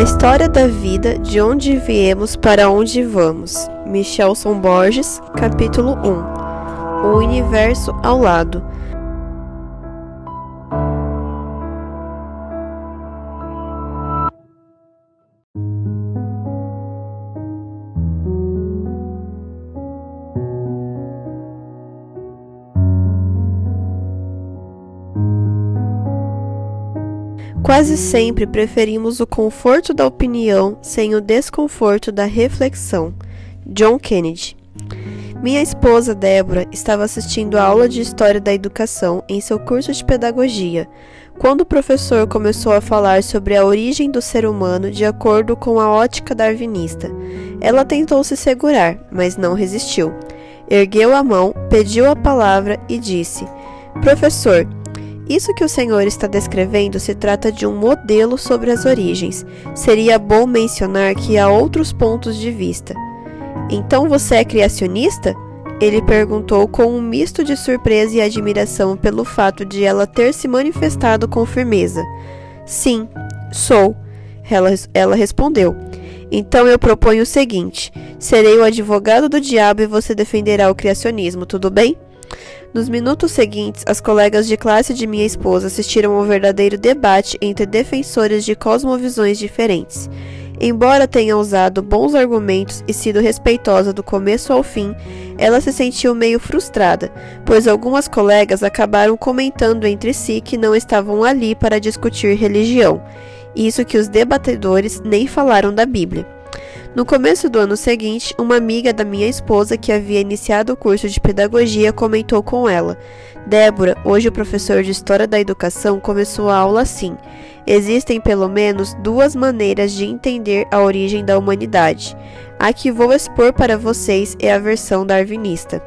história da vida, de onde viemos para onde vamos. Michelson Borges, capítulo 1. O universo ao lado. Quase sempre preferimos o conforto da opinião sem o desconforto da reflexão. John Kennedy. Minha esposa Débora estava assistindo a aula de História da Educação em seu curso de Pedagogia, quando o professor começou a falar sobre a origem do ser humano de acordo com a ótica darwinista. Ela tentou se segurar, mas não resistiu. Ergueu a mão, pediu a palavra e disse: "Professor, isso que o senhor está descrevendo se trata de um modelo sobre as origens. Seria bom mencionar que há outros pontos de vista." "Então você é criacionista?" Ele perguntou com um misto de surpresa e admiração pelo fato de ela ter se manifestado com firmeza. "Sim, sou," ela respondeu. "Então eu proponho o seguinte: serei o advogado do diabo e você defenderá o criacionismo, tudo bem?" Nos minutos seguintes, as colegas de classe de minha esposa assistiram ao verdadeiro debate entre defensores de cosmovisões diferentes. Embora tenha usado bons argumentos e sido respeitosa do começo ao fim, ela se sentiu meio frustrada, pois algumas colegas acabaram comentando entre si que não estavam ali para discutir religião, isso que os debatedores nem falaram da Bíblia. No começo do ano seguinte, uma amiga da minha esposa que havia iniciado o curso de pedagogia comentou com ela: "Débora, hoje o professor de História da Educação começou a aula assim. Existem pelo menos duas maneiras de entender a origem da humanidade. A que vou expor para vocês é a versão darwinista."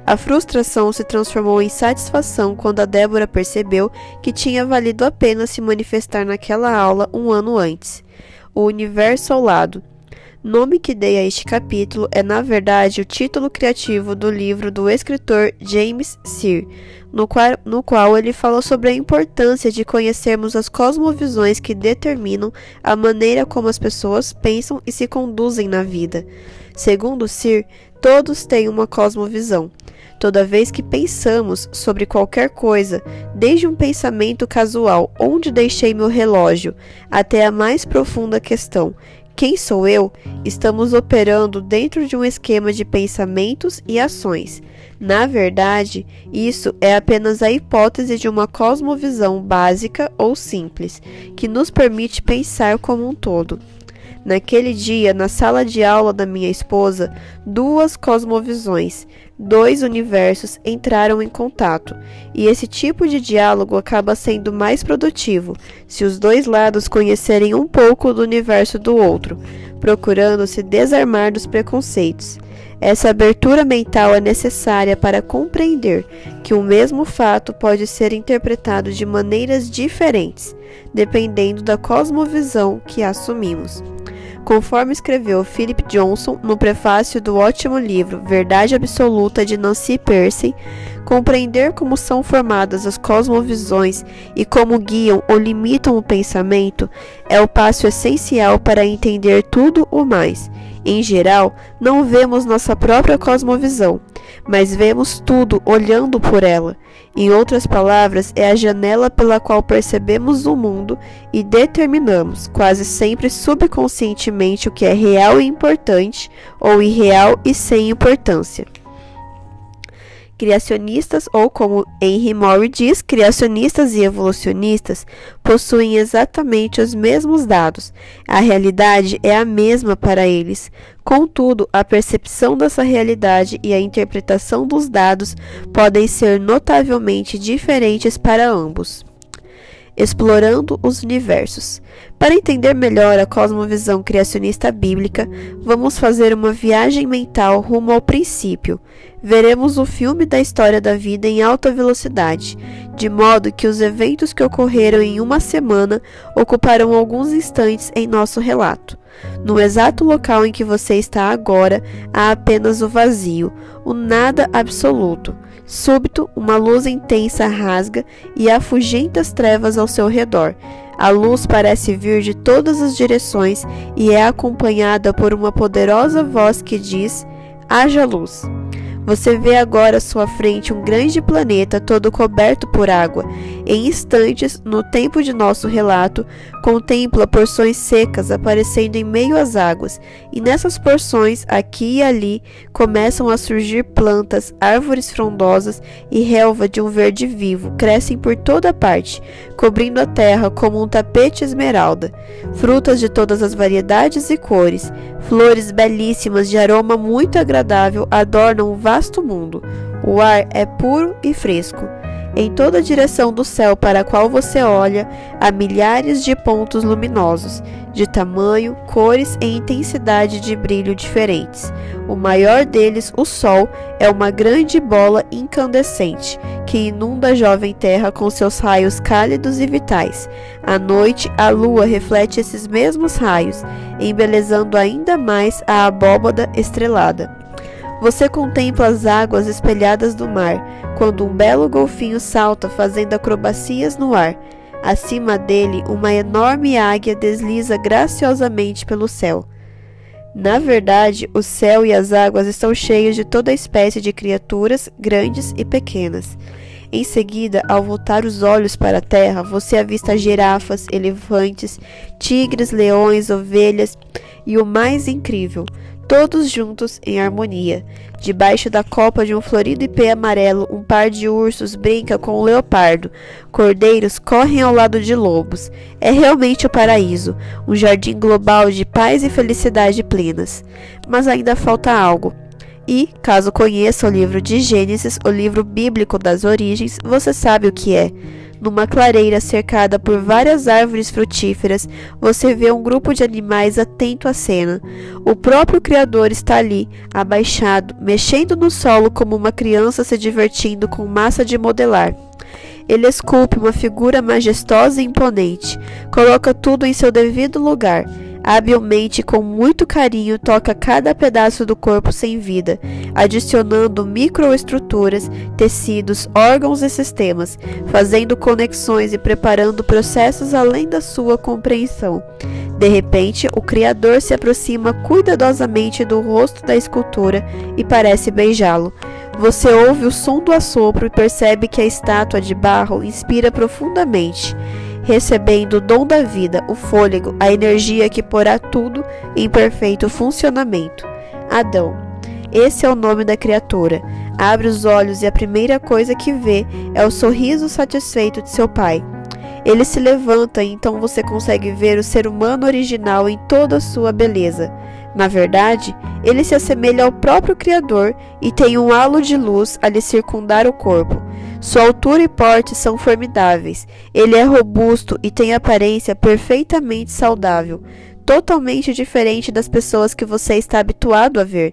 A frustração se transformou em satisfação quando a Débora percebeu que tinha valido a pena se manifestar naquela aula um ano antes. O universo ao lado. Nome que dei a este capítulo é, na verdade, o título criativo do livro do escritor James Sear, no qual ele fala sobre a importância de conhecermos as cosmovisões que determinam a maneira como as pessoas pensam e se conduzem na vida. Segundo Sear, todos têm uma cosmovisão. Toda vez que pensamos sobre qualquer coisa, desde um pensamento casual, onde deixei meu relógio, até a mais profunda questão: quem sou eu? Estamos operando dentro de um esquema de pensamentos e ações. Na verdade, isso é apenas a hipótese de uma cosmovisão básica ou simples, que nos permite pensar como um todo. Naquele dia, na sala de aula da minha esposa, duas cosmovisões, dois universos entraram em contato, e esse tipo de diálogo acaba sendo mais produtivo se os dois lados conhecerem um pouco do universo do outro, procurando se desarmar dos preconceitos. Essa abertura mental é necessária para compreender que o mesmo fato pode ser interpretado de maneiras diferentes, dependendo da cosmovisão que assumimos. Conforme escreveu Philip Johnson no prefácio do ótimo livro Verdade Absoluta de Nancy Pearcey, compreender como são formadas as cosmovisões e como guiam ou limitam o pensamento é o passo essencial para entender tudo o mais. Em geral, não vemos nossa própria cosmovisão, mas vemos tudo olhando por ela. Em outras palavras, é a janela pela qual percebemos o mundo e determinamos, quase sempre subconscientemente, o que é real e importante, ou irreal e sem importância. Criacionistas, ou como Henry Moore diz, criacionistas e evolucionistas, possuem exatamente os mesmos dados. A realidade é a mesma para eles. Contudo, a percepção dessa realidade e a interpretação dos dados podem ser notavelmente diferentes para ambos. Explorando os universos. Para entender melhor a cosmovisão criacionista bíblica, vamos fazer uma viagem mental rumo ao princípio. Veremos o filme da história da vida em alta velocidade, de modo que os eventos que ocorreram em uma semana ocuparão alguns instantes em nosso relato. No exato local em que você está agora, há apenas o vazio, o nada absoluto. Súbito, uma luz intensa rasga e afugenta as trevas ao seu redor. A luz parece vir de todas as direções e é acompanhada por uma poderosa voz que diz: haja luz. Você vê agora à sua frente um grande planeta todo coberto por água. Em instantes, no tempo de nosso relato, contempla porções secas aparecendo em meio às águas, e nessas porções, aqui e ali, começam a surgir plantas, árvores frondosas e relva de um verde vivo crescem por toda parte, cobrindo a terra como um tapete esmeralda. Frutas de todas as variedades e cores, flores belíssimas de aroma muito agradável adornam o vasto mundo. O ar é puro e fresco. Em toda a direção do céu para a qual você olha, há milhares de pontos luminosos, de tamanho, cores e intensidade de brilho diferentes. O maior deles, o Sol, é uma grande bola incandescente, que inunda a jovem Terra com seus raios cálidos e vitais. À noite, a Lua reflete esses mesmos raios, embelezando ainda mais a abóbada estrelada. Você contempla as águas espelhadas do mar, quando um belo golfinho salta fazendo acrobacias no ar. Acima dele, uma enorme águia desliza graciosamente pelo céu. Na verdade, o céu e as águas estão cheios de toda espécie de criaturas, grandes e pequenas. Em seguida, ao voltar os olhos para a terra, você avista girafas, elefantes, tigres, leões, ovelhas e o mais incrível, todos juntos em harmonia. Debaixo da copa de um florido ipê amarelo, um par de ursos brinca com um leopardo. Cordeiros correm ao lado de lobos. É realmente o paraíso, um jardim global de paz e felicidade plenas. Mas ainda falta algo. E, caso conheça o livro de Gênesis, o livro bíblico das origens, você sabe o que é. Numa clareira cercada por várias árvores frutíferas, você vê um grupo de animais atento à cena. O próprio Criador está ali, abaixado, mexendo no solo como uma criança se divertindo com massa de modelar. Ele esculpe uma figura majestosa e imponente, coloca tudo em seu devido lugar. Habilmente, com muito carinho, toca cada pedaço do corpo sem vida, adicionando microestruturas, tecidos, órgãos e sistemas, fazendo conexões e preparando processos além da sua compreensão. De repente, o Criador se aproxima cuidadosamente do rosto da escultura e parece beijá-lo. Você ouve o som do assopro e percebe que a estátua de barro inspira profundamente, recebendo o dom da vida, o fôlego, a energia que porá tudo em perfeito funcionamento. Adão. Esse é o nome da criatura. Abre os olhos e a primeira coisa que vê é o sorriso satisfeito de seu pai. Ele se levanta e então você consegue ver o ser humano original em toda a sua beleza. Na verdade, ele se assemelha ao próprio Criador e tem um halo de luz a lhe circundar o corpo. Sua altura e porte são formidáveis. Ele é robusto e tem aparência perfeitamente saudável, totalmente diferente das pessoas que você está habituado a ver.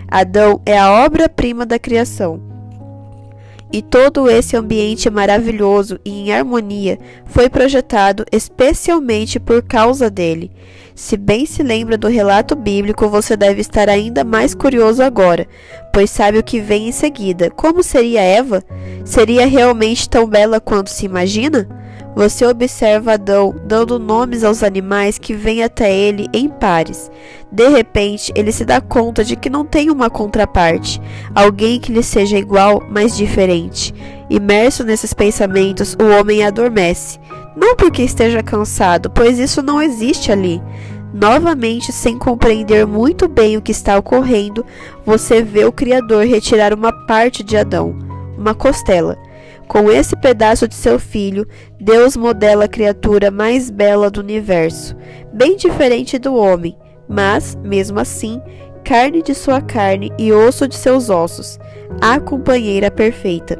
Adão é a obra-prima da criação. E todo esse ambiente maravilhoso e em harmonia foi projetado especialmente por causa dele. Se bem se lembra do relato bíblico, você deve estar ainda mais curioso agora, pois sabe o que vem em seguida. Como seria Eva? Seria realmente tão bela quanto se imagina? Você observa Adão dando nomes aos animais que vêm até ele em pares. De repente, ele se dá conta de que não tem uma contraparte, alguém que lhe seja igual, mas diferente. Imerso nesses pensamentos, o homem adormece. Não porque esteja cansado, pois isso não existe ali. Novamente, sem compreender muito bem o que está ocorrendo, você vê o Criador retirar uma parte de Adão, uma costela. Com esse pedaço de seu filho, Deus modela a criatura mais bela do universo, bem diferente do homem, mas, mesmo assim, carne de sua carne e osso de seus ossos, a companheira perfeita.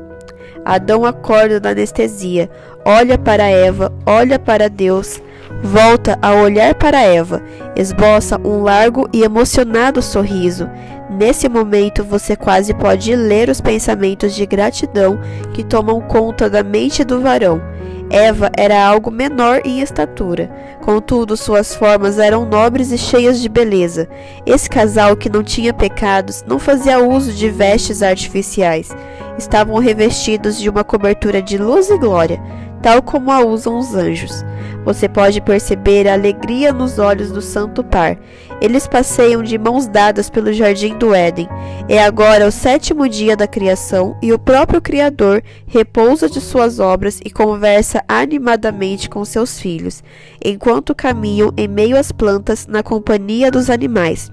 Adão acorda da anestesia, olha para Eva, olha para Deus, volta a olhar para Eva, esboça um largo e emocionado sorriso. Nesse momento, você quase pode ler os pensamentos de gratidão que tomam conta da mente do varão. Eva era algo menor em estatura, contudo suas formas eram nobres e cheias de beleza. Esse casal que não tinha pecados não fazia uso de vestes artificiais. Estavam revestidos de uma cobertura de luz e glória, tal como a usam os anjos. Você pode perceber a alegria nos olhos do santo par. Eles passeiam de mãos dadas pelo jardim do Éden. É agora o 7º dia da criação e o próprio Criador repousa de suas obras e conversa animadamente com seus filhos, enquanto caminham em meio às plantas na companhia dos animais.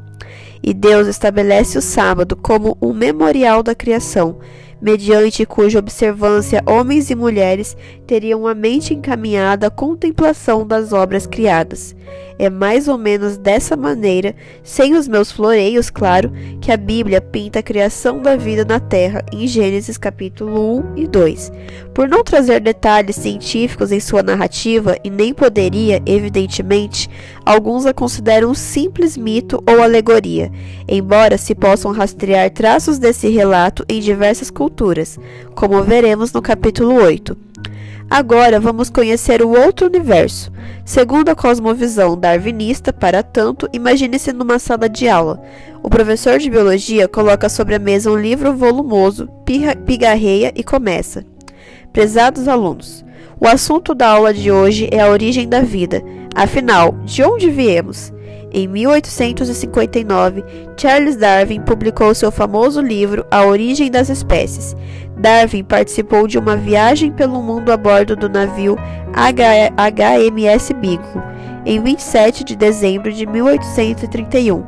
E Deus estabelece o sábado como um memorial da criação, mediante cuja observância homens e mulheres teriam a mente encaminhada à contemplação das obras criadas. É mais ou menos dessa maneira, sem os meus floreios, claro, que a Bíblia pinta a criação da vida na Terra em Gênesis capítulo 1 e 2. Por não trazer detalhes científicos em sua narrativa, e nem poderia, evidentemente, alguns a consideram um simples mito ou alegoria, embora se possam rastrear traços desse relato em diversas culturas, como veremos no capítulo 8. Agora vamos conhecer o outro universo. Segundo a cosmovisão darwinista, para tanto, imagine-se numa sala de aula. O professor de biologia coloca sobre a mesa um livro volumoso, pigarreia e começa. Prezados alunos, o assunto da aula de hoje é a origem da vida. Afinal, de onde viemos? Em 1859, Charles Darwin publicou seu famoso livro A Origem das Espécies. Darwin participou de uma viagem pelo mundo a bordo do navio HMS Beagle, em 27 de dezembro de 1831.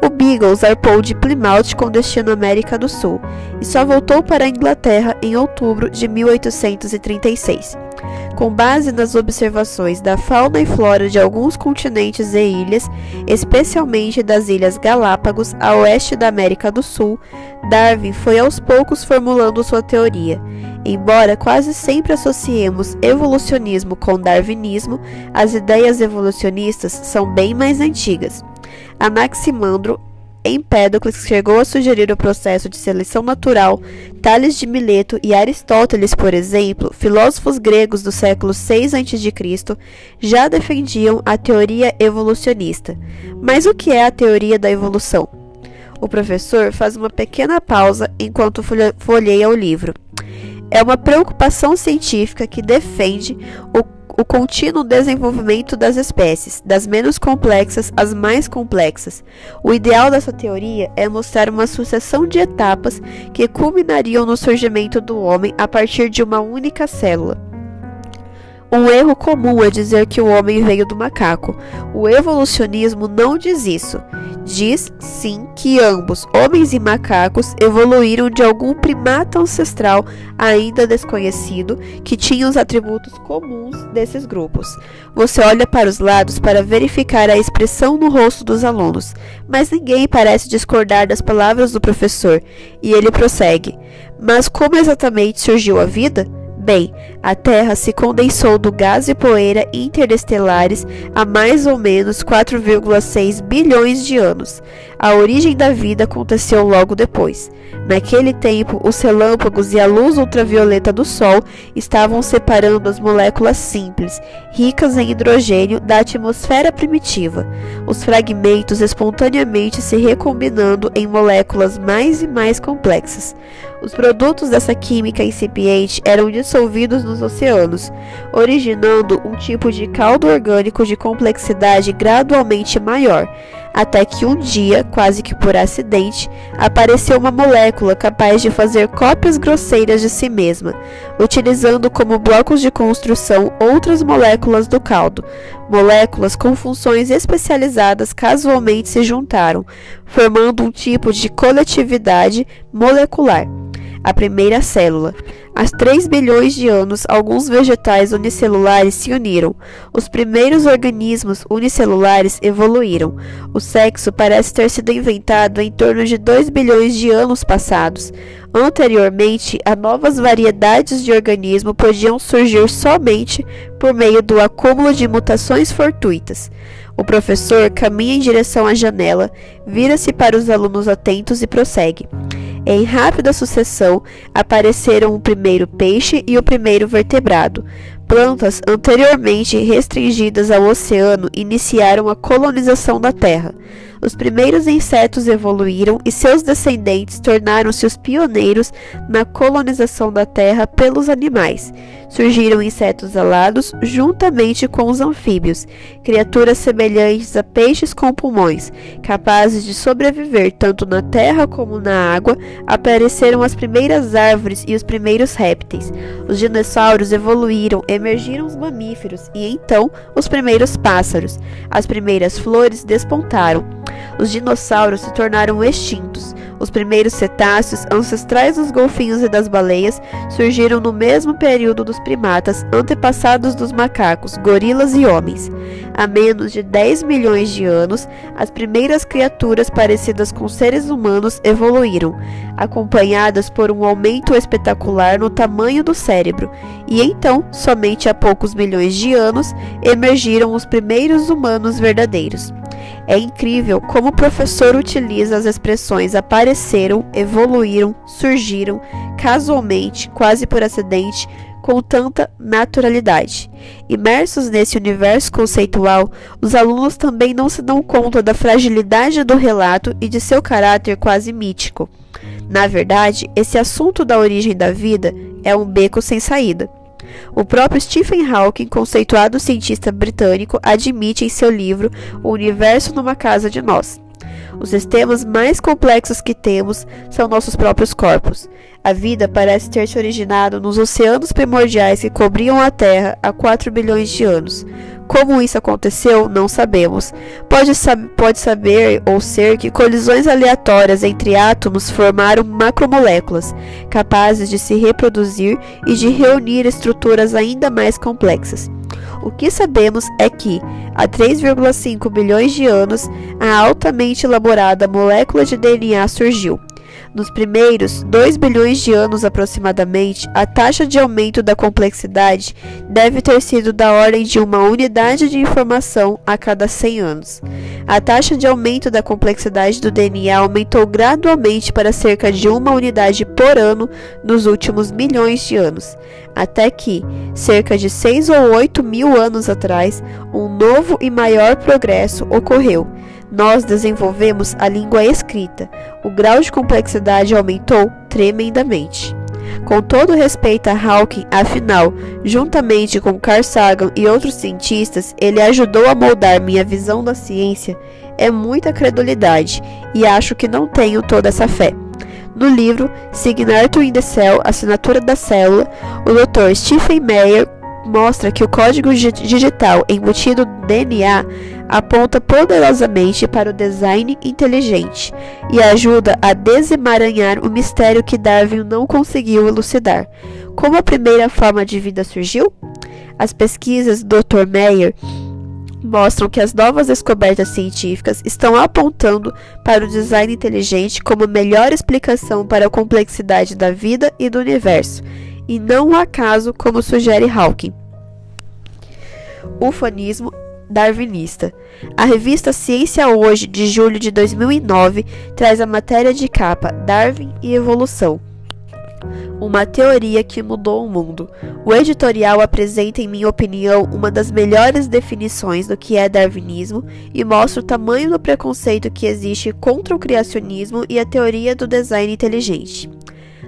O Beagle zarpou de Plymouth com destino à América do Sul e só voltou para a Inglaterra em outubro de 1836. Com base nas observações da fauna e flora de alguns continentes e ilhas, especialmente das Ilhas Galápagos, a oeste da América do Sul, Darwin foi aos poucos formulando sua teoria. Embora quase sempre associemos evolucionismo com darwinismo, as ideias evolucionistas são bem mais antigas. Anaximandro, Empédocles chegou a sugerir o processo de seleção natural. Tales de Mileto e Aristóteles, por exemplo, filósofos gregos do século 6 a.C., já defendiam a teoria evolucionista. Mas o que é a teoria da evolução? O professor faz uma pequena pausa enquanto folheia o livro. É uma preocupação científica que defende o contínuo desenvolvimento das espécies, das menos complexas às mais complexas. O ideal dessa teoria é mostrar uma sucessão de etapas que culminariam no surgimento do homem a partir de uma única célula. Um erro comum é dizer que o homem veio do macaco. O evolucionismo não diz isso. Diz, sim, que ambos, homens e macacos, evoluíram de algum primata ancestral ainda desconhecido que tinha os atributos comuns desses grupos. Você olha para os lados para verificar a expressão no rosto dos alunos, mas ninguém parece discordar das palavras do professor, e ele prossegue. Mas como exatamente surgiu a vida? Bem, a Terra se condensou do gás e poeira interestelares há mais ou menos 4,6 bilhões de anos. A origem da vida aconteceu logo depois. Naquele tempo, os relâmpagos e a luz ultravioleta do Sol estavam separando as moléculas simples, ricas em hidrogênio, da atmosfera primitiva, os fragmentos espontaneamente se recombinando em moléculas mais e mais complexas. Os produtos dessa química incipiente eram dissolvidos nos oceanos, originando um tipo de caldo orgânico de complexidade gradualmente maior, até que um dia, quase que por acidente, apareceu uma molécula capaz de fazer cópias grosseiras de si mesma, utilizando como blocos de construção outras moléculas do caldo. Moléculas com funções especializadas casualmente se juntaram, formando um tipo de coletividade molecular. A primeira célula. Há 3 bilhões de anos, alguns vegetais unicelulares se uniram. Os primeiros organismos unicelulares evoluíram. O sexo parece ter sido inventado em torno de 2 bilhões de anos passados. Anteriormente, as novas variedades de organismo podiam surgir somente por meio do acúmulo de mutações fortuitas. O professor caminha em direção à janela, vira-se para os alunos atentos e prossegue. Em rápida sucessão, apareceram o primeiro peixe e o primeiro vertebrado. Plantas anteriormente restringidas ao oceano iniciaram a colonização da Terra. Os primeiros insetos evoluíram e seus descendentes tornaram-se os pioneiros na colonização da Terra pelos animais. Surgiram insetos alados juntamente com os anfíbios, criaturas semelhantes a peixes com pulmões, capazes de sobreviver tanto na terra como na água. Apareceram as primeiras árvores e os primeiros répteis. Os dinossauros evoluíram, emergiram os mamíferos e então os primeiros pássaros. As primeiras flores despontaram. Os dinossauros se tornaram extintos. Os primeiros cetáceos, ancestrais dos golfinhos e das baleias, surgiram no mesmo período dos primatas, antepassados dos macacos, gorilas e homens. Há menos de 10 milhões de anos, as primeiras criaturas parecidas com seres humanos evoluíram, acompanhadas por um aumento espetacular no tamanho do cérebro, e então, somente há poucos milhões de anos, emergiram os primeiros humanos verdadeiros. É incrível como o professor utiliza as expressões apareceram, evoluíram, surgiram, casualmente, quase por acidente, com tanta naturalidade. Imersos nesse universo conceitual, os alunos também não se dão conta da fragilidade do relato e de seu caráter quase mítico. Na verdade, esse assunto da origem da vida é um beco sem saída. O próprio Stephen Hawking, conceituado cientista britânico, admite em seu livro O Universo numa Casa de Nós: os sistemas mais complexos que temos são nossos próprios corpos. A vida parece ter se originado nos oceanos primordiais que cobriam a Terra há 4 bilhões de anos. Como isso aconteceu, não sabemos. Pode saber ou ser que colisões aleatórias entre átomos formaram macromoléculas, capazes de se reproduzir e de reunir estruturas ainda mais complexas. O que sabemos é que, há 3,5 bilhões de anos, a altamente elaborada molécula de DNA surgiu. Nos primeiros 2 bilhões de anos aproximadamente, a taxa de aumento da complexidade deve ter sido da ordem de uma unidade de informação a cada 100 anos. A taxa de aumento da complexidade do DNA aumentou gradualmente para cerca de uma unidade por ano nos últimos milhões de anos, até que, cerca de 6 ou 8 mil anos atrás, um novo e maior progresso ocorreu. Nós desenvolvemos a língua escrita. O grau de complexidade aumentou tremendamente. Com todo respeito a Hawking, afinal, juntamente com Carl Sagan e outros cientistas, ele ajudou a moldar minha visão da ciência. É muita credulidade, e acho que não tenho toda essa fé. No livro Signature in the Cell, Assinatura da Célula, o Dr. Stephen Meyer mostra que o código digital embutido no DNA aponta poderosamente para o design inteligente e ajuda a desemaranhar o mistério que Darwin não conseguiu elucidar. Como a primeira forma de vida surgiu? As pesquisas do Dr. Meyer mostram que as novas descobertas científicas estão apontando para o design inteligente como a melhor explicação para a complexidade da vida e do universo, e não o acaso, como sugere Hawking. Ufanismo darwinista. A revista Ciência Hoje, de julho de 2009, traz a matéria de capa Darwin e Evolução, uma teoria que mudou o mundo. O editorial apresenta, em minha opinião, uma das melhores definições do que é darwinismo e mostra o tamanho do preconceito que existe contra o criacionismo e a teoria do design inteligente.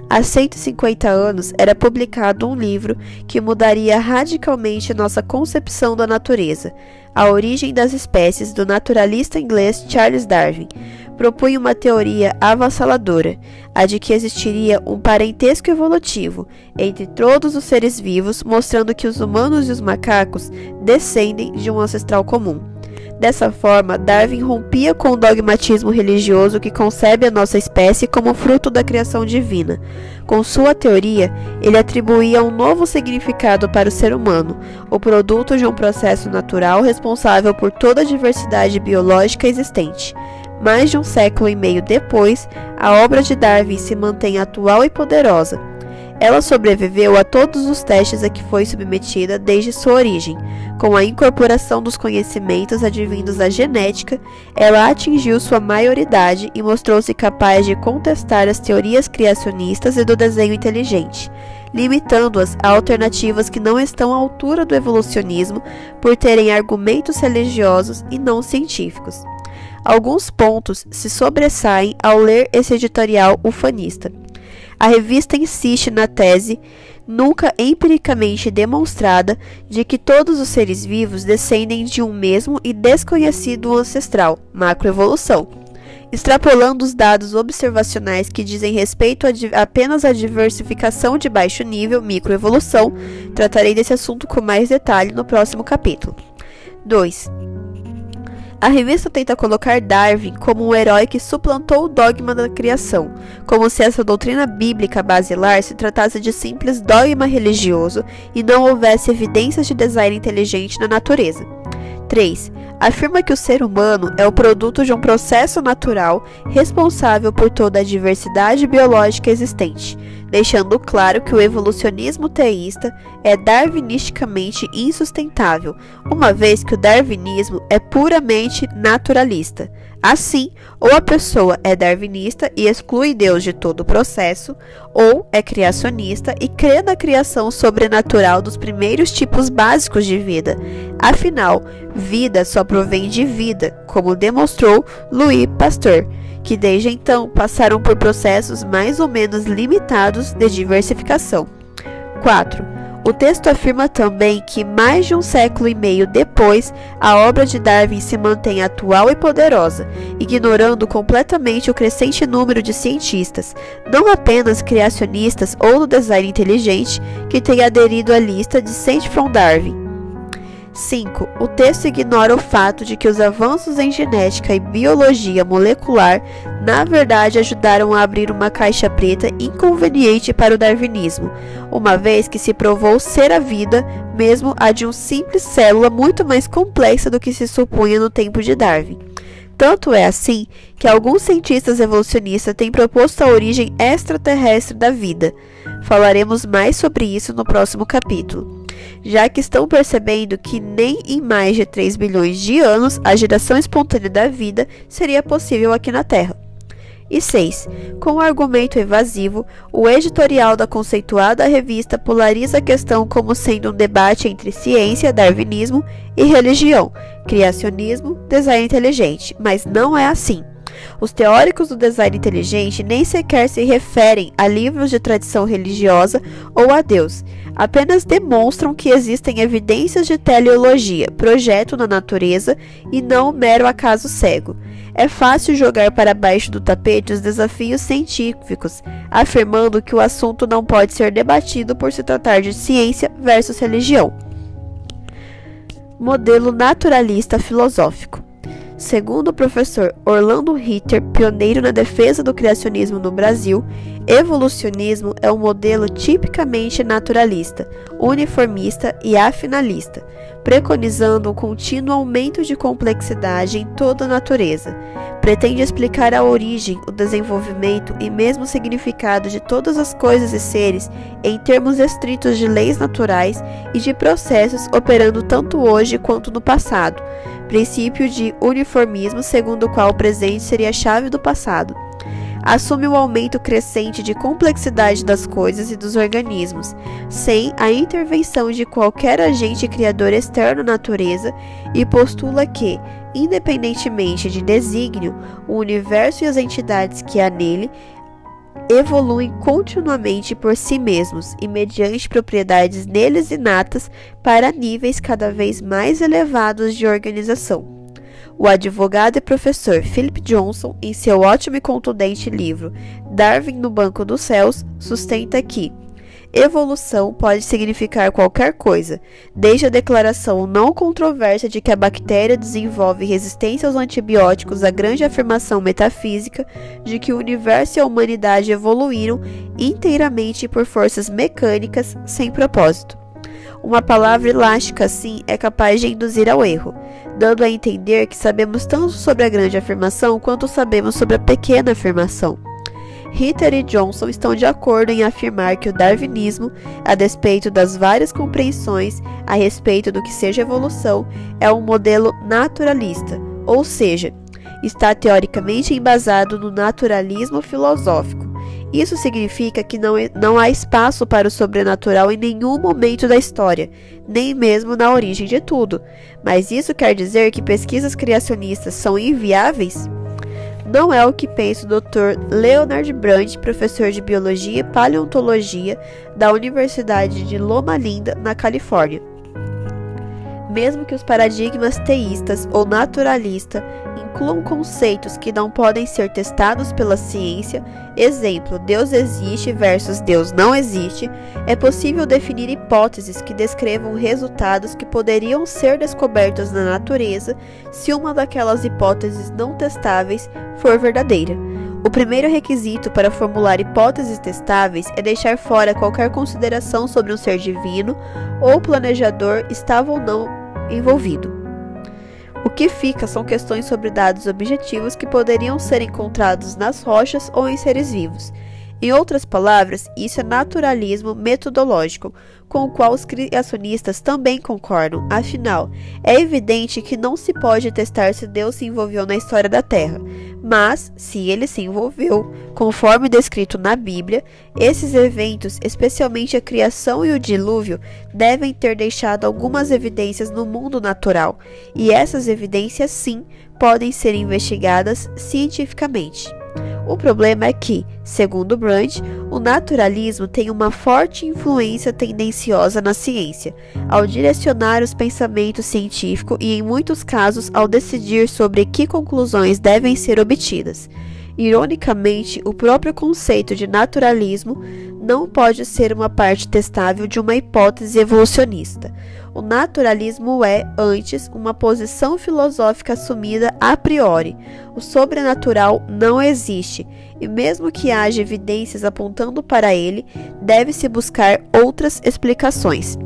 Há 150 anos era publicado um livro que mudaria radicalmente nossa concepção da natureza, A Origem das Espécies, do naturalista inglês Charles Darwin. Propunha uma teoria avassaladora, a de que existiria um parentesco evolutivo entre todos os seres vivos, mostrando que os humanos e os macacos descendem de um ancestral comum. Dessa forma, Darwin rompia com o dogmatismo religioso que concebe a nossa espécie como fruto da criação divina. Com sua teoria, ele atribuía um novo significado para o ser humano, o produto de um processo natural responsável por toda a diversidade biológica existente. Mais de um século e meio depois, a obra de Darwin se mantém atual e poderosa. Ela sobreviveu a todos os testes a que foi submetida desde sua origem. Com a incorporação dos conhecimentos advindos da genética, ela atingiu sua maioridade e mostrou-se capaz de contestar as teorias criacionistas e do desenho inteligente, limitando-as a alternativas que não estão à altura do evolucionismo por terem argumentos religiosos e não científicos. alguns pontos se sobressaem ao ler esse editorial ufanista. A revista insiste na tese, nunca empiricamente demonstrada, de que todos os seres vivos descendem de um mesmo e desconhecido ancestral, macroevolução. Extrapolando os dados observacionais que dizem respeito apenas à diversificação de baixo nível, microevolução, tratarei desse assunto com mais detalhe no próximo capítulo. 2. A revista tenta colocar Darwin como um herói que suplantou o dogma da criação, como se essa doutrina bíblica basilar se tratasse de simples dogma religioso e não houvesse evidências de design inteligente na natureza. 3. Afirma que o ser humano é o produto de um processo natural responsável por toda a diversidade biológica existente, deixando claro que o evolucionismo teísta é darwinisticamente insustentável, uma vez que o darwinismo é puramente naturalista. Assim, ou a pessoa é darwinista e exclui Deus de todo o processo, ou é criacionista e crê na criação sobrenatural dos primeiros tipos básicos de vida. Afinal, vida só provém de vida, como demonstrou Louis Pasteur, que desde então passaram por processos mais ou menos limitados de diversificação. 4. O texto afirma também que, mais de um século e meio depois, a obra de Darwin se mantém atual e poderosa, ignorando completamente o crescente número de cientistas, não apenas criacionistas ou do design inteligente, que têm aderido à lista Descent from Darwin. 5. O texto ignora o fato de que os avanços em genética e biologia molecular, na verdade, ajudaram a abrir uma caixa preta inconveniente para o darwinismo, uma vez que se provou ser a vida, mesmo a de uma simples célula muito mais complexa do que se supunha no tempo de Darwin. Tanto é assim que alguns cientistas evolucionistas têm proposto a origem extraterrestre da vida. Falaremos mais sobre isso no próximo capítulo, já que estão percebendo que nem em mais de 3 bilhões de anos a geração espontânea da vida seria possível aqui na Terra. E 6. Com o argumento evasivo, o editorial da conceituada revista polariza a questão como sendo um debate entre ciência, darwinismo e religião, criacionismo, design inteligente, mas não é assim. Os teóricos do design inteligente nem sequer se referem a livros de tradição religiosa ou a Deus, apenas demonstram que existem evidências de teleologia, projeto na natureza e não mero acaso cego. É fácil jogar para baixo do tapete os desafios científicos, afirmando que o assunto não pode ser debatido por se tratar de ciência versus religião. Modelo naturalista filosófico. Segundo o professor Orlando Ritter, pioneiro na defesa do criacionismo no Brasil, evolucionismo é um modelo tipicamente naturalista, uniformista e afinalista, preconizando um contínuo aumento de complexidade em toda a natureza. Pretende explicar a origem, o desenvolvimento e mesmo o significado de todas as coisas e seres em termos estritos de leis naturais e de processos operando tanto hoje quanto no passado. Princípio de uniformismo, segundo o qual o presente seria a chave do passado. Assume o aumento crescente de complexidade das coisas e dos organismos, sem a intervenção de qualquer agente criador externo à natureza, e postula que, independentemente de desígnio, o universo e as entidades que há nele evoluem continuamente por si mesmos e mediante propriedades neles inatas para níveis cada vez mais elevados de organização. O advogado e professor Philip Johnson, em seu ótimo e contundente livro Darwin no Banco dos Céus, sustenta que evolução pode significar qualquer coisa, desde a declaração não controversa de que a bactéria desenvolve resistência aos antibióticos à grande afirmação metafísica de que o universo e a humanidade evoluíram inteiramente por forças mecânicas sem propósito. Uma palavra elástica, assim, é capaz de induzir ao erro, dando a entender que sabemos tanto sobre a grande afirmação quanto sabemos sobre a pequena afirmação. Ritter e Johnson estão de acordo em afirmar que o darwinismo, a despeito das várias compreensões a respeito do que seja evolução, é um modelo naturalista, ou seja, está teoricamente embasado no naturalismo filosófico, Isso significa que não há espaço para o sobrenatural em nenhum momento da história, nem mesmo na origem de tudo. Mas isso quer dizer que pesquisas criacionistas são inviáveis? Não é o que pensa o Dr. Leonard Brand, professor de Biologia e Paleontologia da Universidade de Loma Linda, na Califórnia. Mesmo que os paradigmas teístas ou naturalista incluam conceitos que não podem ser testados pela ciência, exemplo, Deus existe versus Deus não existe, é possível definir hipóteses que descrevam resultados que poderiam ser descobertos na natureza se uma daquelas hipóteses não testáveis for verdadeira. O primeiro requisito para formular hipóteses testáveis é deixar fora qualquer consideração sobre um ser divino ou planejador estava ou não envolvido. O que fica são questões sobre dados objetivos que poderiam ser encontrados nas rochas ou em seres vivos. Em outras palavras, isso é naturalismo metodológico, com o qual os criacionistas também concordam. Afinal, é evidente que não se pode testar se Deus se envolveu na história da Terra, mas, se ele se envolveu, conforme descrito na Bíblia, esses eventos, especialmente a criação e o dilúvio, devem ter deixado algumas evidências no mundo natural, e essas evidências, sim, podem ser investigadas cientificamente. O problema é que, segundo Brand, o naturalismo tem uma forte influência tendenciosa na ciência, ao direcionar os pensamentos científicos e, em muitos casos, ao decidir sobre que conclusões devem ser obtidas. Ironicamente, o próprio conceito de naturalismo não pode ser uma parte testável de uma hipótese evolucionista. O naturalismo é, antes, uma posição filosófica assumida a priori. O sobrenatural não existe, e mesmo que haja evidências apontando para ele, deve-se buscar outras explicações.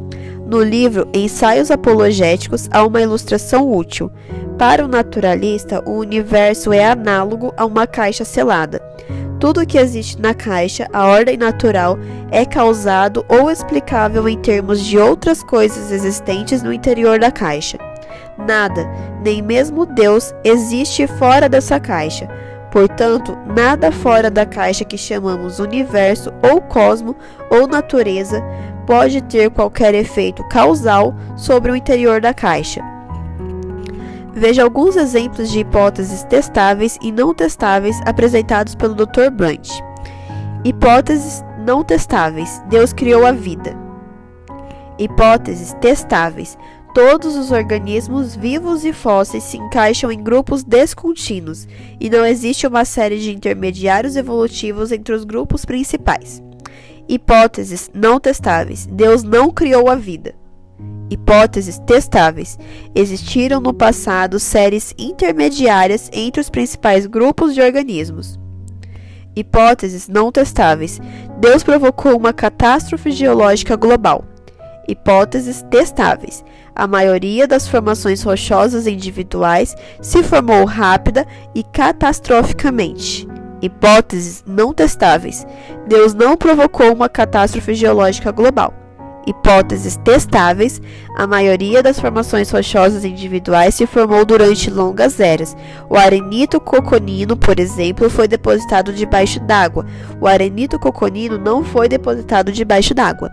No livro Ensaios Apologéticos há uma ilustração útil. Para o naturalista, o universo é análogo a uma caixa selada. Tudo o que existe na caixa, a ordem natural, é causado ou explicável em termos de outras coisas existentes no interior da caixa. Nada, nem mesmo Deus, existe fora dessa caixa. Portanto, nada fora da caixa que chamamos universo ou cosmo ou natureza pode ter qualquer efeito causal sobre o interior da caixa. Veja alguns exemplos de hipóteses testáveis e não testáveis apresentados pelo Dr. Brand. Hipóteses não testáveis. Deus criou a vida. Hipóteses testáveis. Todos os organismos vivos e fósseis se encaixam em grupos descontínuos e não existe uma série de intermediários evolutivos entre os grupos principais. Hipóteses não testáveis. Deus não criou a vida. Hipóteses testáveis. Existiram no passado séries intermediárias entre os principais grupos de organismos. Hipóteses não testáveis. Deus provocou uma catástrofe geológica global. Hipóteses testáveis. A maioria das formações rochosas individuais se formou rápida e catastroficamente. Hipóteses não testáveis. Deus não provocou uma catástrofe geológica global. Hipóteses testáveis. A maioria das formações rochosas individuais se formou durante longas eras. O arenito coconino, por exemplo, foi depositado debaixo d'água. O arenito coconino não foi depositado debaixo d'água.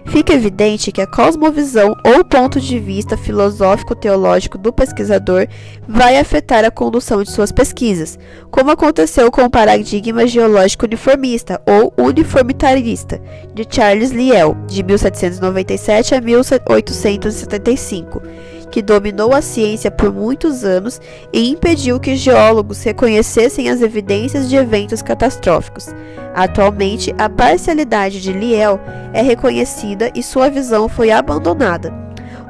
Fica evidente que a cosmovisão ou ponto de vista filosófico-teológico do pesquisador vai afetar a condução de suas pesquisas, como aconteceu com o paradigma geológico uniformista ou uniformitarista de Charles Lyell, de 1797 a 1875, que dominou a ciência por muitos anos e impediu que geólogos reconhecessem as evidências de eventos catastróficos. Atualmente, a parcialidade de Lyell é reconhecida e sua visão foi abandonada.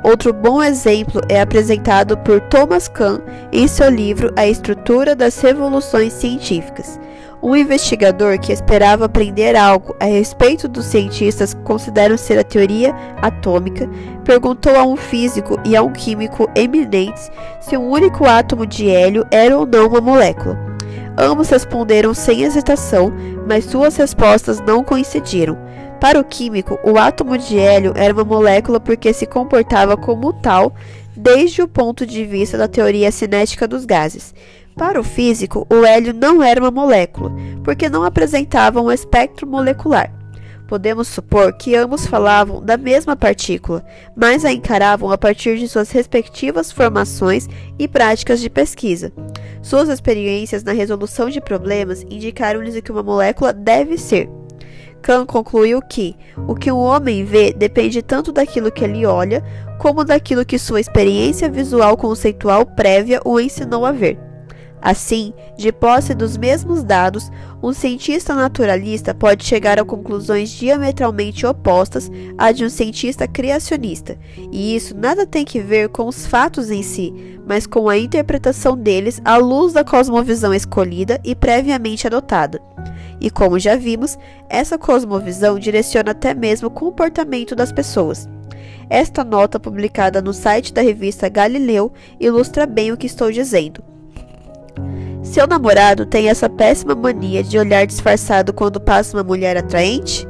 Outro bom exemplo é apresentado por Thomas Kuhn em seu livro A Estrutura das Revoluções Científicas. Um investigador que esperava aprender algo a respeito dos cientistas que consideram ser a teoria atômica, perguntou a um físico e a um químico eminentes se um único átomo de hélio era ou não uma molécula. Ambos responderam sem hesitação, mas suas respostas não coincidiram. Para o químico, o átomo de hélio era uma molécula porque se comportava como tal desde o ponto de vista da teoria cinética dos gases. Para o físico, o hélio não era uma molécula, porque não apresentava um espectro molecular. Podemos supor que ambos falavam da mesma partícula, mas a encaravam a partir de suas respectivas formações e práticas de pesquisa. Suas experiências na resolução de problemas indicaram-lhes o que uma molécula deve ser. Kahn concluiu que o que um homem vê depende tanto daquilo que ele olha, como daquilo que sua experiência visual conceitual prévia o ensinou a ver. Assim, de posse dos mesmos dados, um cientista naturalista pode chegar a conclusões diametralmente opostas à de um cientista criacionista, e isso nada tem que ver com os fatos em si, mas com a interpretação deles à luz da cosmovisão escolhida e previamente adotada. E como já vimos, essa cosmovisão direciona até mesmo o comportamento das pessoas. Esta nota, publicada no site da revista Galileu, ilustra bem o que estou dizendo. Seu namorado tem essa péssima mania de olhar disfarçado quando passa uma mulher atraente?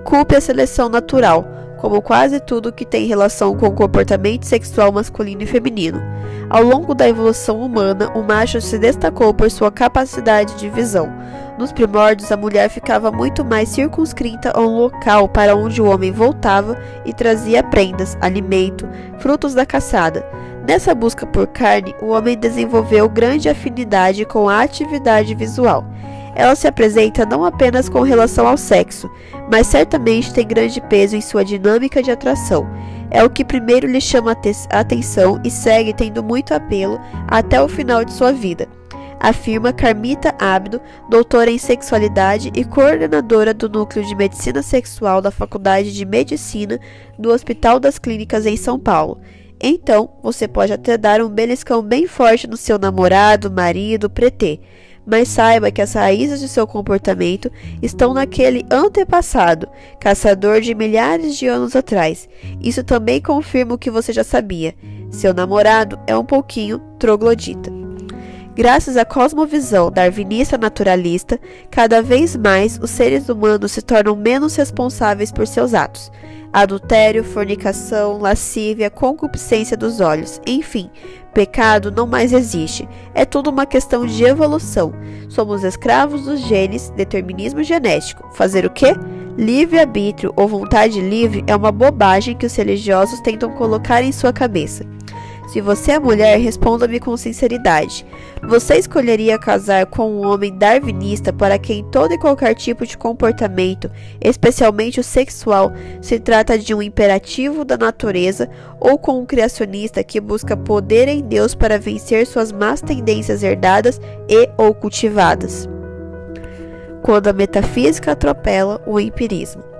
Culpe a seleção natural, como quase tudo que tem relação com o comportamento sexual masculino e feminino. Ao longo da evolução humana, o macho se destacou por sua capacidade de visão. Nos primórdios, a mulher ficava muito mais circunscrita a um local para onde o homem voltava e trazia prendas, alimento, frutos da caçada. Nessa busca por carne, o homem desenvolveu grande afinidade com a atividade visual. Ela se apresenta não apenas com relação ao sexo, mas certamente tem grande peso em sua dinâmica de atração. É o que primeiro lhe chama a atenção e segue tendo muito apelo até o final de sua vida, afirma Carmita Abdo, doutora em sexualidade e coordenadora do Núcleo de Medicina Sexual da Faculdade de Medicina do Hospital das Clínicas em São Paulo. Então, você pode até dar um beliscão bem forte no seu namorado, marido, pretê, mas saiba que as raízes de seu comportamento estão naquele antepassado, caçador de milhares de anos atrás. Isso também confirma o que você já sabia. Seu namorado é um pouquinho troglodita. Graças à cosmovisão darwinista naturalista, cada vez mais os seres humanos se tornam menos responsáveis por seus atos. Adultério, fornicação, lascívia, concupiscência dos olhos, enfim, pecado não mais existe. É tudo uma questão de evolução. Somos escravos dos genes, determinismo genético. Fazer o quê? Livre-arbítrio ou vontade livre é uma bobagem que os religiosos tentam colocar em sua cabeça. Se você é mulher, responda-me com sinceridade. Você escolheria casar com um homem darwinista para quem todo e qualquer tipo de comportamento, especialmente o sexual, se trata de um imperativo da natureza, ou com um criacionista que busca poder em Deus para vencer suas más tendências herdadas e ou cultivadas? Quando a metafísica atropela o empirismo.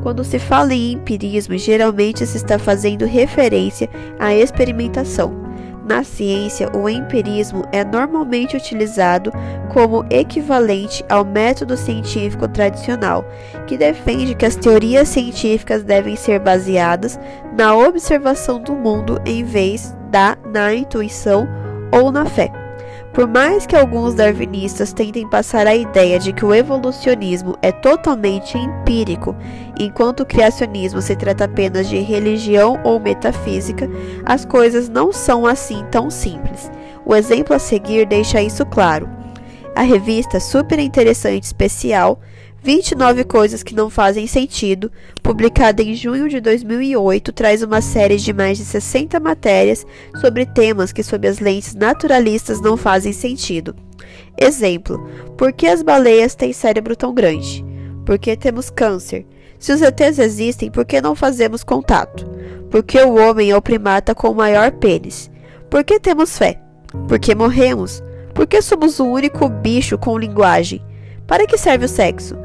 Quando se fala em empirismo, geralmente se está fazendo referência à experimentação. Na ciência, o empirismo é normalmente utilizado como equivalente ao método científico tradicional, que defende que as teorias científicas devem ser baseadas na observação do mundo em vez na intuição ou na fé. Por mais que alguns darwinistas tentem passar a ideia de que o evolucionismo é totalmente empírico, enquanto o criacionismo se trata apenas de religião ou metafísica, as coisas não são assim tão simples. O exemplo a seguir deixa isso claro. A revista super interessante especial 29 coisas que não fazem sentido, publicada em junho de 2008, traz uma série de mais de 60 matérias sobre temas que sob as lentes naturalistas não fazem sentido. Exemplo: por que as baleias têm cérebro tão grande? Por que temos câncer? Se os ETs existem, por que não fazemos contato? Por que o homem é o primata com o maior pênis? Por que temos fé? Por que morremos? Por que somos o único bicho com linguagem? Para que serve o sexo?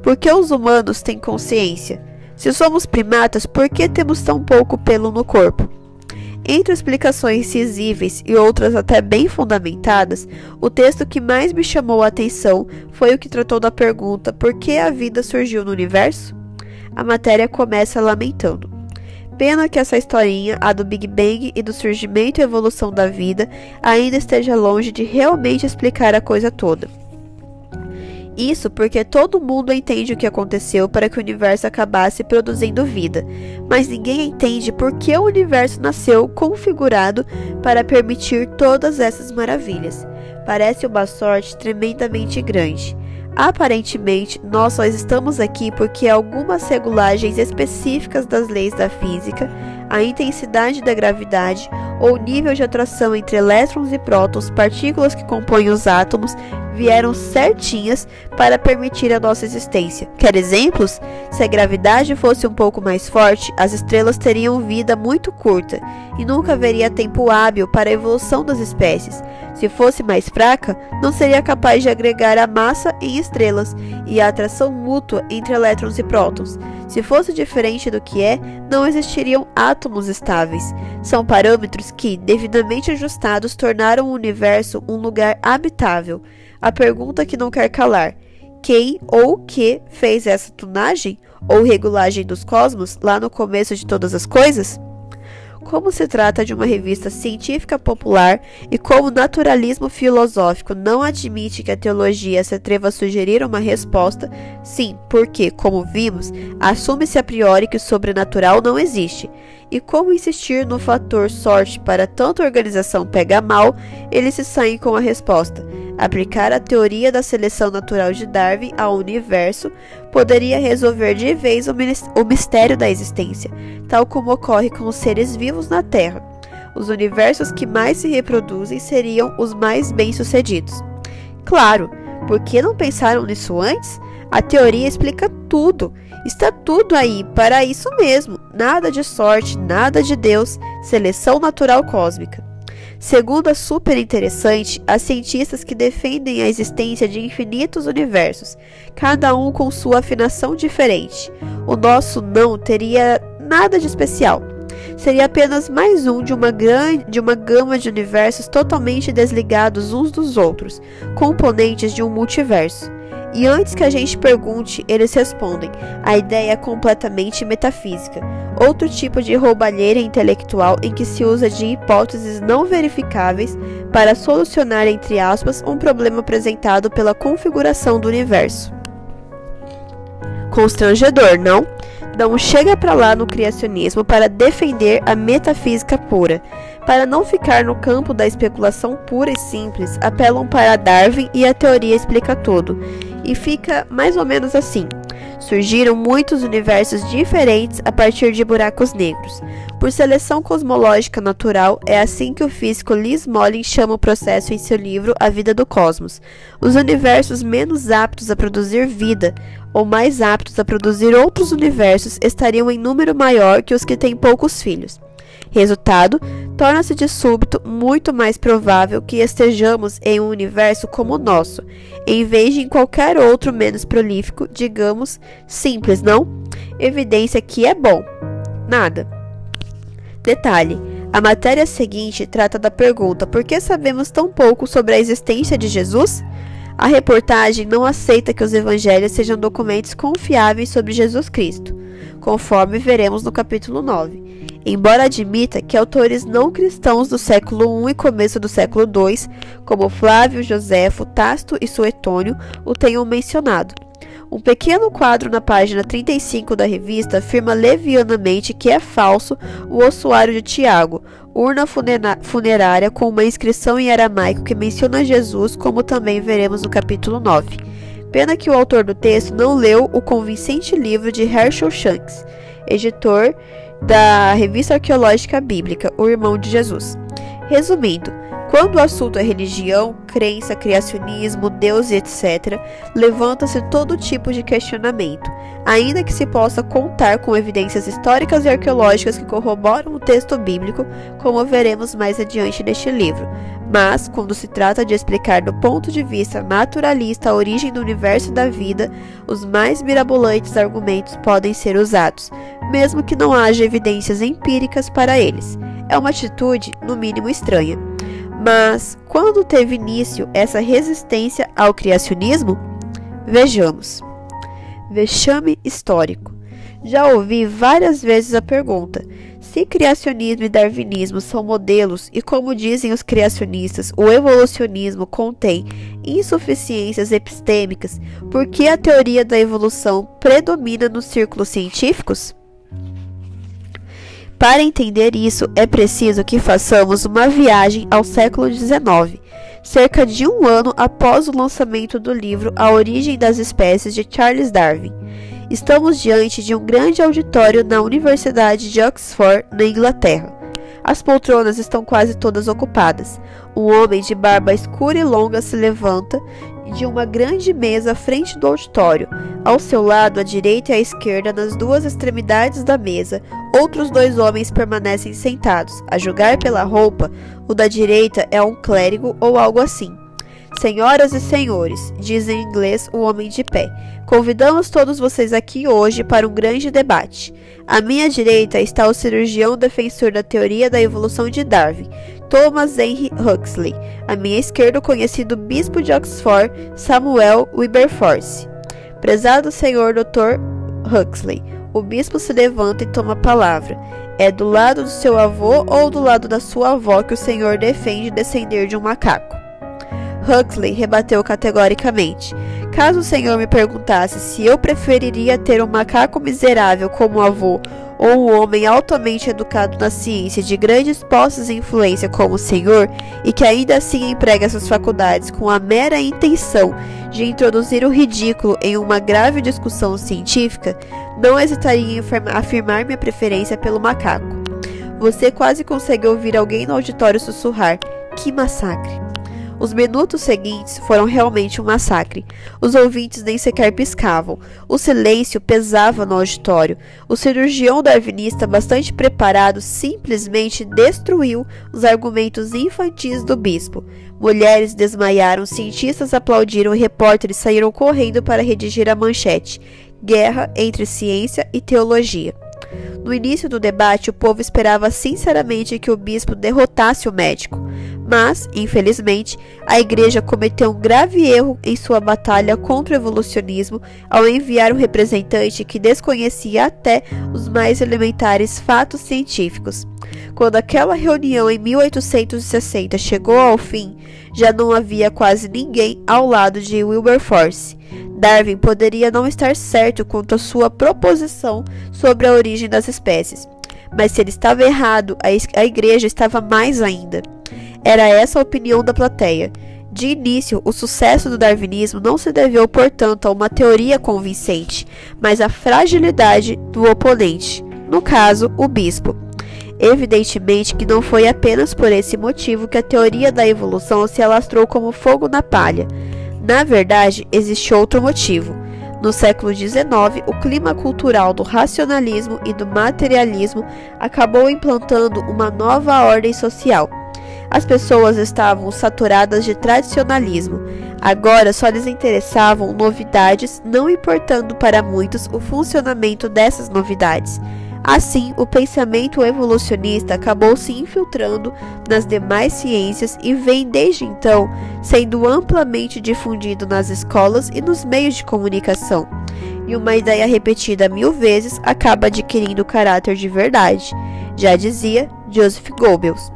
Por que os humanos têm consciência? Se somos primatas, por que temos tão pouco pelo no corpo? Entre explicações risíveis e outras até bem fundamentadas, o texto que mais me chamou a atenção foi o que tratou da pergunta: por que a vida surgiu no universo? A matéria começa lamentando: pena que essa historinha, a do Big Bang e do surgimento e evolução da vida, ainda esteja longe de realmente explicar a coisa toda. Isso porque todo mundo entende o que aconteceu para que o universo acabasse produzindo vida, mas ninguém entende por que o universo nasceu configurado para permitir todas essas maravilhas. Parece uma sorte tremendamente grande. Aparentemente, nós só estamos aqui porque algumas regulagens específicas das leis da física, a intensidade da gravidade ou nível de atração entre elétrons e prótons, partículas que compõem os átomos, vieram certinhas para permitir a nossa existência. Quer exemplos? Se a gravidade fosse um pouco mais forte, as estrelas teriam vida muito curta e nunca haveria tempo hábil para a evolução das espécies. Se fosse mais fraca, não seria capaz de agregar a massa em estrelas e a atração mútua entre elétrons e prótons. Se fosse diferente do que é, não existiriam átomos estáveis. São parâmetros que, devidamente ajustados, tornaram o universo um lugar habitável. A pergunta que não quer calar: quem ou o que fez essa tunagem ou regulagem dos cosmos lá no começo de todas as coisas? Como se trata de uma revista científica popular e como o naturalismo filosófico não admite que a teologia se atreva a sugerir uma resposta, sim, porque, como vimos, assume-se a priori que o sobrenatural não existe. E como insistir no fator sorte para tanta organização pega mal, eles se saem com a resposta: aplicar a teoria da seleção natural de Darwin ao universo poderia resolver de vez o mistério da existência, tal como ocorre com os seres vivos na Terra. Os universos que mais se reproduzem seriam os mais bem-sucedidos. Claro, por que não pensaram nisso antes? A teoria explica tudo. Está tudo aí, para isso mesmo. Nada de sorte, nada de Deus, seleção natural cósmica. Segundo a super interessante, há cientistas que defendem a existência de infinitos universos, cada um com sua afinação diferente. O nosso não teria nada de especial. Seria apenas mais um de uma gama de universos totalmente desligados uns dos outros, componentes de um multiverso. E antes que a gente pergunte, eles respondem: a ideia é completamente metafísica. Outro tipo de roubalheira intelectual em que se usa de hipóteses não verificáveis para solucionar, entre aspas, um problema apresentado pela configuração do universo. Constrangedor, não? Não chega para lá no criacionismo para defender a metafísica pura. Para não ficar no campo da especulação pura e simples, apelam para Darwin e a teoria explica tudo. E fica mais ou menos assim: surgiram muitos universos diferentes a partir de buracos negros. Por seleção cosmológica natural, é assim que o físico Liz Mollin chama o processo em seu livro A Vida do Cosmos. Os universos menos aptos a produzir vida, ou mais aptos a produzir outros universos, estariam em número maior que os que têm poucos filhos. Resultado, torna-se de súbito muito mais provável que estejamos em um universo como o nosso, em vez de em qualquer outro menos prolífico, digamos, simples, não? Evidência que é bom. Nada. Detalhe: a matéria seguinte trata da pergunta: por que sabemos tão pouco sobre a existência de Jesus? A reportagem não aceita que os evangelhos sejam documentos confiáveis sobre Jesus Cristo, conforme veremos no capítulo 9. Embora admita que autores não cristãos do século I e começo do século II, como Flávio, Joséfo, Tácito e Suetônio, o tenham mencionado. Um pequeno quadro na página 35 da revista afirma levianamente que é falso o ossuário de Tiago, urna funerária com uma inscrição em aramaico que menciona Jesus, como também veremos no capítulo 9. Pena que o autor do texto não leu o convincente livro de Herschel Shanks, editor da Revista Arqueológica Bíblica, O Irmão de Jesus. Resumindo, quando o assunto é religião, crença, criacionismo, Deus e etc., levanta-se todo tipo de questionamento, ainda que se possa contar com evidências históricas e arqueológicas que corroboram o texto bíblico, como veremos mais adiante neste livro. Mas, quando se trata de explicar do ponto de vista naturalista a origem do universo e da vida, os mais mirabolantes argumentos podem ser usados, mesmo que não haja evidências empíricas para eles. É uma atitude, no mínimo, estranha. Mas, quando teve início essa resistência ao criacionismo? Vejamos. Vexame histórico. Já ouvi várias vezes a pergunta: se criacionismo e darwinismo são modelos e, como dizem os criacionistas, o evolucionismo contém insuficiências epistêmicas, por que a teoria da evolução predomina nos círculos científicos? Para entender isso, é preciso que façamos uma viagem ao século XIX. cerca de um ano após o lançamento do livro A Origem das Espécies de Charles Darwin. Estamos diante de um grande auditório na Universidade de Oxford, na Inglaterra. As poltronas estão quase todas ocupadas. Um homem de barba escura e longa se levanta de uma grande mesa à frente do auditório. Ao seu lado, à direita e à esquerda, nas duas extremidades da mesa, outros dois homens permanecem sentados. A julgar pela roupa, o da direita é um clérigo ou algo assim. Senhoras e senhores, diz em inglês o homem de pé, convidamos todos vocês aqui hoje para um grande debate. À minha direita está o cirurgião defensor da teoria da evolução de Darwin, Thomas Henry Huxley. À minha esquerda, o conhecido bispo de Oxford, Samuel Wilberforce. Prezado senhor Dr. Huxley, o bispo se levanta e toma a palavra. É do lado do seu avô ou do lado da sua avó que o senhor defende descender de um macaco? Huxley rebateu categoricamente. Caso o senhor me perguntasse se eu preferiria ter um macaco miserável como avô ou um homem altamente educado na ciência de grandes posses e influência como o senhor, e que ainda assim emprega suas faculdades com a mera intenção de introduzir o ridículo em uma grave discussão científica, não hesitaria em afirmar minha preferência pelo macaco. Você quase consegue ouvir alguém no auditório sussurrar: que massacre! Os minutos seguintes foram realmente um massacre. Os ouvintes nem sequer piscavam. O silêncio pesava no auditório. O cirurgião darwinista, bastante preparado, simplesmente destruiu os argumentos infantis do bispo. Mulheres desmaiaram, cientistas aplaudiram e repórteres saíram correndo para redigir a manchete: Guerra entre ciência e teologia. No início do debate, o povo esperava sinceramente que o bispo derrotasse o médico. Mas, infelizmente, a Igreja cometeu um grave erro em sua batalha contra o evolucionismo ao enviar um representante que desconhecia até os mais elementares fatos científicos. Quando aquela reunião em 1860 chegou ao fim, já não havia quase ninguém ao lado de Wilberforce. Darwin poderia não estar certo quanto à sua proposição sobre a origem das espécies, mas se ele estava errado, a Igreja estava mais ainda. Era essa a opinião da plateia. De início, o sucesso do darwinismo não se deveu, portanto, a uma teoria convincente, mas à fragilidade do oponente, no caso, o bispo. Evidentemente que não foi apenas por esse motivo que a teoria da evolução se alastrou como fogo na palha. Na verdade, existe outro motivo. No século XIX, o clima cultural do racionalismo e do materialismo acabou implantando uma nova ordem social. As pessoas estavam saturadas de tradicionalismo. Agora só lhes interessavam novidades, não importando para muitos o funcionamento dessas novidades. Assim, o pensamento evolucionista acabou se infiltrando nas demais ciências e vem desde então sendo amplamente difundido nas escolas e nos meios de comunicação. E uma ideia repetida 1000 vezes acaba adquirindo caráter de verdade, já dizia Joseph Goebbels.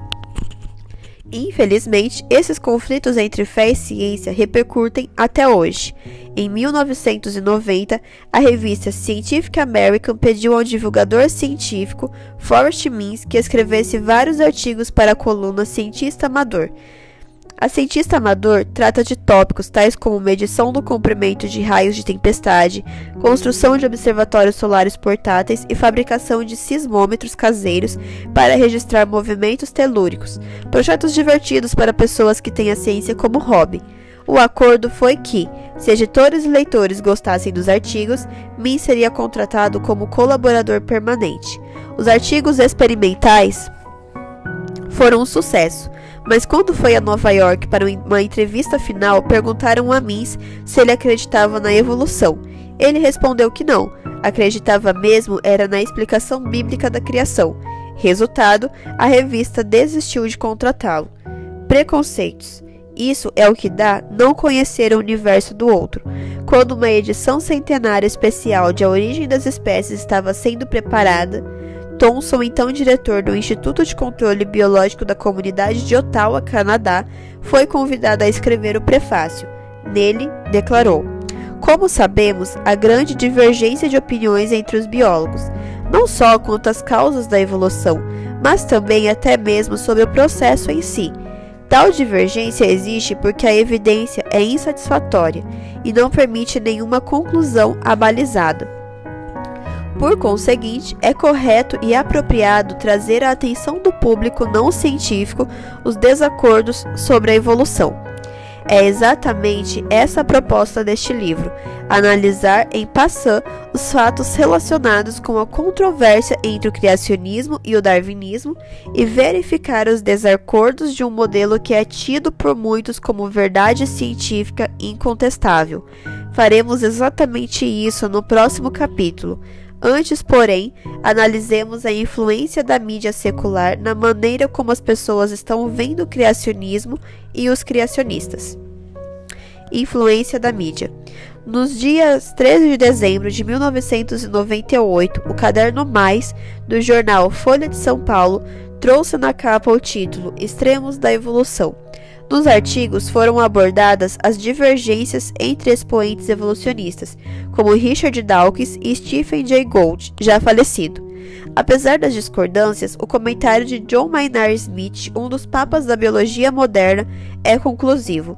Infelizmente, esses conflitos entre fé e ciência repercutem até hoje. Em 1990, a revista Scientific American pediu ao divulgador científico Forrest Mines que escrevesse vários artigos para a coluna Cientista Amador. A Cientista Amador trata de tópicos tais como medição do comprimento de raios de tempestade, construção de observatórios solares portáteis e fabricação de sismômetros caseiros para registrar movimentos telúricos, projetos divertidos para pessoas que têm a ciência como hobby. O acordo foi que, se editores e leitores gostassem dos artigos, Min seria contratado como colaborador permanente. Os artigos experimentais foram um sucesso, mas quando foi a Nova York para uma entrevista final, perguntaram a Mins se ele acreditava na evolução. Ele respondeu que não, acreditava mesmo era na explicação bíblica da criação. Resultado, a revista desistiu de contratá-lo. Preconceitos. Isso é o que dá não conhecer o universo do outro. Quando uma edição centenária especial de A Origem das Espécies estava sendo preparada, Thomson, então diretor do Instituto de Controle Biológico da Comunidade de Ottawa, Canadá, foi convidado a escrever o prefácio. Nele, declarou: como sabemos, há grande divergência de opiniões entre os biólogos, não só quanto às causas da evolução, mas também até mesmo sobre o processo em si. Tal divergência existe porque a evidência é insatisfatória e não permite nenhuma conclusão abalizada. Por conseguinte, é correto e apropriado trazer à atenção do público não científico os desacordos sobre a evolução. É exatamente essa a proposta deste livro: analisar em passant os fatos relacionados com a controvérsia entre o criacionismo e o darwinismo e verificar os desacordos de um modelo que é tido por muitos como verdade científica incontestável. Faremos exatamente isso no próximo capítulo. Antes, porém, analisemos a influência da mídia secular na maneira como as pessoas estão vendo o criacionismo e os criacionistas. Influência da mídia. Nos dias 13 de dezembro de 1998, o caderno Mais, do jornal Folha de São Paulo, trouxe na capa o título Extremos da Evolução. Nos artigos foram abordadas as divergências entre expoentes evolucionistas, como Richard Dawkins e Stephen Jay Gould, já falecido. Apesar das discordâncias, o comentário de John Maynard Smith, um dos papas da biologia moderna, é conclusivo.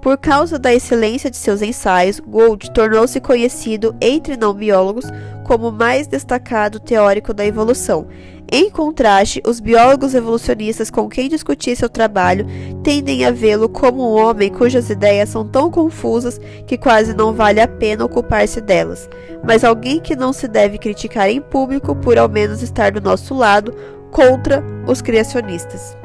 Por causa da excelência de seus ensaios, Gould tornou-se conhecido entre não-biólogos como o mais destacado teórico da evolução. Em contraste, os biólogos evolucionistas com quem discuti seu trabalho tendem a vê-lo como um homem cujas ideias são tão confusas que quase não vale a pena ocupar-se delas, mas alguém que não se deve criticar em público por ao menos estar do nosso lado contra os criacionistas.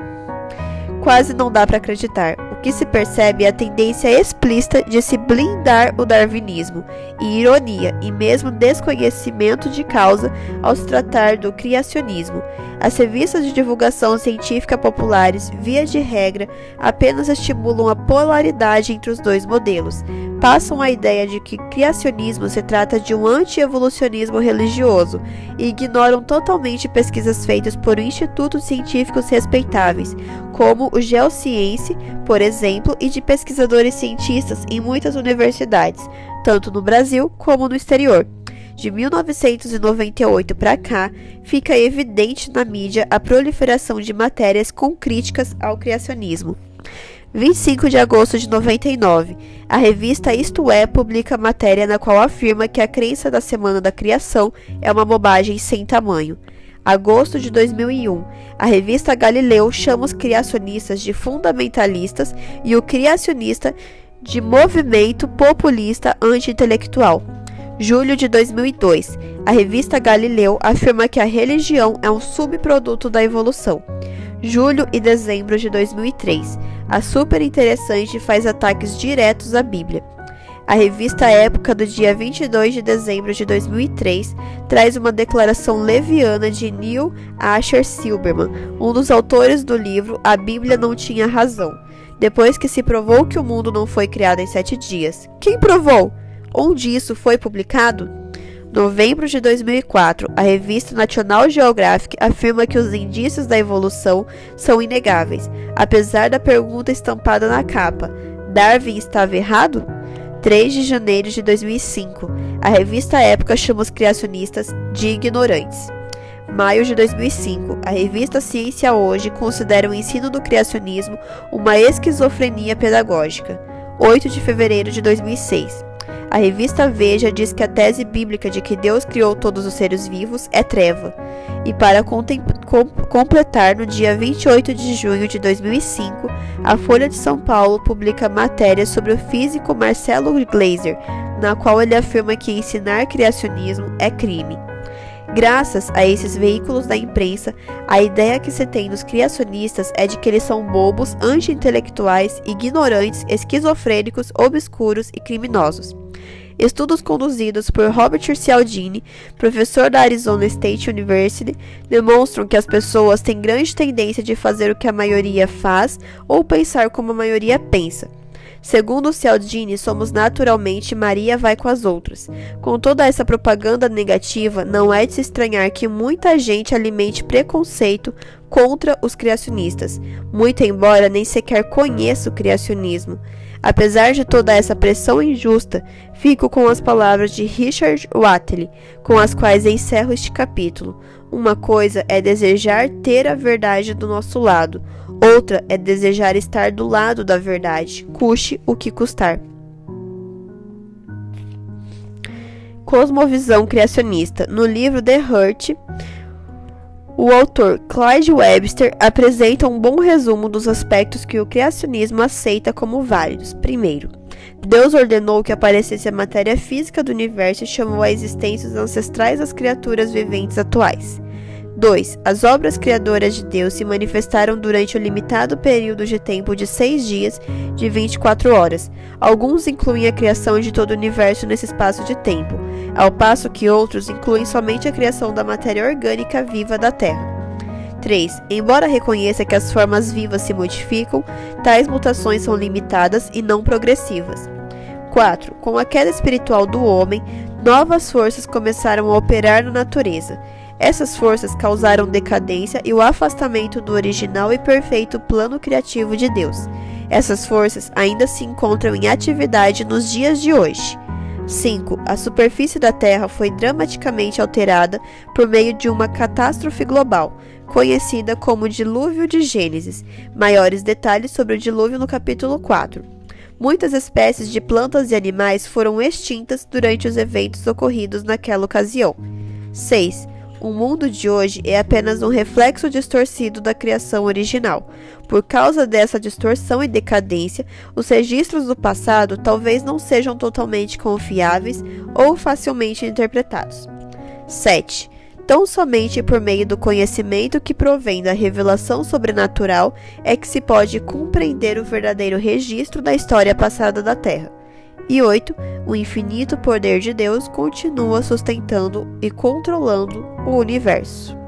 Quase não dá para acreditar. O que se percebe é a tendência explícita de se blindar o darwinismo, e ironia e mesmo desconhecimento de causa ao se tratar do criacionismo. As revistas de divulgação científica populares, via de regra, apenas estimulam a polaridade entre os dois modelos. Passam a ideia de que criacionismo se trata de um anti-evolucionismo religioso e ignoram totalmente pesquisas feitas por institutos científicos respeitáveis, como o Geoscience, por exemplo, e de pesquisadores cientistas em muitas universidades, tanto no Brasil como no exterior. De 1998 para cá, fica evidente na mídia a proliferação de matérias com críticas ao criacionismo. 25 de agosto de 99, a revista Isto É publica matéria na qual afirma que a crença da Semana da Criação é uma bobagem sem tamanho. Agosto de 2001, a revista Galileu chama os criacionistas de fundamentalistas e o criacionista de movimento populista anti-intelectual. Julho de 2002, a revista Galileu afirma que a religião é um subproduto da evolução. Julho e dezembro de 2003, a Super Interessante faz ataques diretos à Bíblia. A revista Época, do dia 22 de dezembro de 2003, traz uma declaração leviana de Neil Asher Silberman, um dos autores do livro A Bíblia Não Tinha Razão, depois que se provou que o mundo não foi criado em 7 dias. Quem provou? Onde isso foi publicado? Novembro de 2004, a revista National Geographic afirma que os indícios da evolução são inegáveis, apesar da pergunta estampada na capa: Darwin estava errado? 3 de janeiro de 2005, a revista Época chama os criacionistas de ignorantes. Maio de 2005, a revista Ciência Hoje considera o ensino do criacionismo uma esquizofrenia pedagógica. 8 de fevereiro de 2006, a revista Veja diz que a tese bíblica de que Deus criou todos os seres vivos é treva. E para completar, no dia 28 de junho de 2005, a Folha de São Paulo publica matéria sobre o físico Marcelo Gleiser, na qual ele afirma que ensinar criacionismo é crime. Graças a esses veículos da imprensa, a ideia que se tem dos criacionistas é de que eles são bobos, anti-intelectuais, ignorantes, esquizofrênicos, obscuros e criminosos. Estudos conduzidos por Robert Cialdini, professor da Arizona State University, demonstram que as pessoas têm grande tendência de fazer o que a maioria faz ou pensar como a maioria pensa. Segundo Cialdini, somos naturalmente Maria vai com as outras. Com toda essa propaganda negativa, não é de se estranhar que muita gente alimente preconceito contra os criacionistas, muito embora nem sequer conheça o criacionismo. Apesar de toda essa pressão injusta, fico com as palavras de Richard Whatley, com as quais encerro este capítulo. Uma coisa é desejar ter a verdade do nosso lado, outra é desejar estar do lado da verdade, custe o que custar. Cosmovisão criacionista. No livro The Hurt, o autor Clyde Webster apresenta um bom resumo dos aspectos que o criacionismo aceita como válidos. Primeiro, Deus ordenou que aparecesse a matéria física do universo e chamou à existência os ancestrais das criaturas viventes atuais. 2. As obras criadoras de Deus se manifestaram durante o limitado período de tempo de 6 dias de 24 horas. Alguns incluem a criação de todo o universo nesse espaço de tempo, ao passo que outros incluem somente a criação da matéria orgânica viva da Terra. 3. Embora reconheça que as formas vivas se modificam, tais mutações são limitadas e não progressivas. 4. Com a queda espiritual do homem, novas forças começaram a operar na natureza. Essas forças causaram decadência e o afastamento do original e perfeito plano criativo de Deus. Essas forças ainda se encontram em atividade nos dias de hoje. 5. A superfície da Terra foi dramaticamente alterada por meio de uma catástrofe global, conhecida como Dilúvio de Gênesis. Maiores detalhes sobre o dilúvio no capítulo 4. Muitas espécies de plantas e animais foram extintas durante os eventos ocorridos naquela ocasião. 6. O mundo de hoje é apenas um reflexo distorcido da criação original. Por causa dessa distorção e decadência, os registros do passado talvez não sejam totalmente confiáveis ou facilmente interpretados. 7. Tão somente por meio do conhecimento que provém da revelação sobrenatural é que se pode compreender o verdadeiro registro da história passada da Terra. E 8. O infinito poder de Deus continua sustentando e controlando o universo.